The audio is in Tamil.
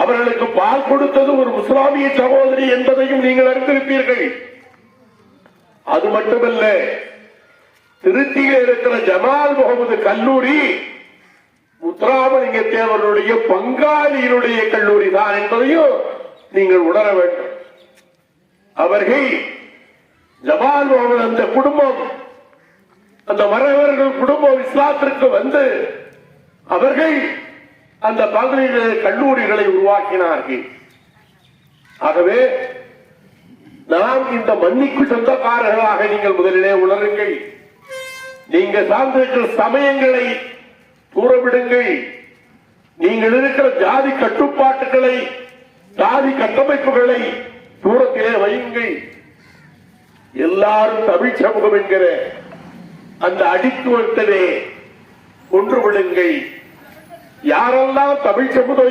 அவர்களுக்கு பால் கொடுத்தது ஒரு முஸ்லாமிய சகோதரி என்பதையும் நீங்கள் அறிந்திருப்பீர்கள். அது மட்டுமல்ல, திருச்சியில் இருக்கிற ஜமால் முகமது கல்லூரி முத்துராமலிங்க தேவருடைய பங்காளியினுடைய கல்லூரி தான் என்பதையும் நீங்கள் உணர வேண்டும். அவர்கள் ஜமால் முகமது அந்த குடும்பம், அந்த மறைவர்கள் குடும்பம் இஸ்லாத்திற்கு வந்து அவர்கள் அந்த பகுதியில் கல்லூரிகளை உருவாக்கினார்கள். ஆகவே நாம் இந்த மண்ணிற்கு சொந்தக்காரர்களாக நீங்கள் முதலிலே உணருங்கள். நீங்கள் சார்ந்திருக்கிற சமயங்களை தூரவிடுங்கள். நீங்கள் இருக்கிற ஜாதி கட்டுப்பாட்டுகளை, ஜாதி கட்டமைப்புகளை தூரத்திலே வையுங்கள். எல்லாரும் தமிழ் சமூகம் என்கிற அந்த அடித்துவத்திலே ஒன்று விடுங்கள். யாரெல்லாம் தமிழ் சமூகம்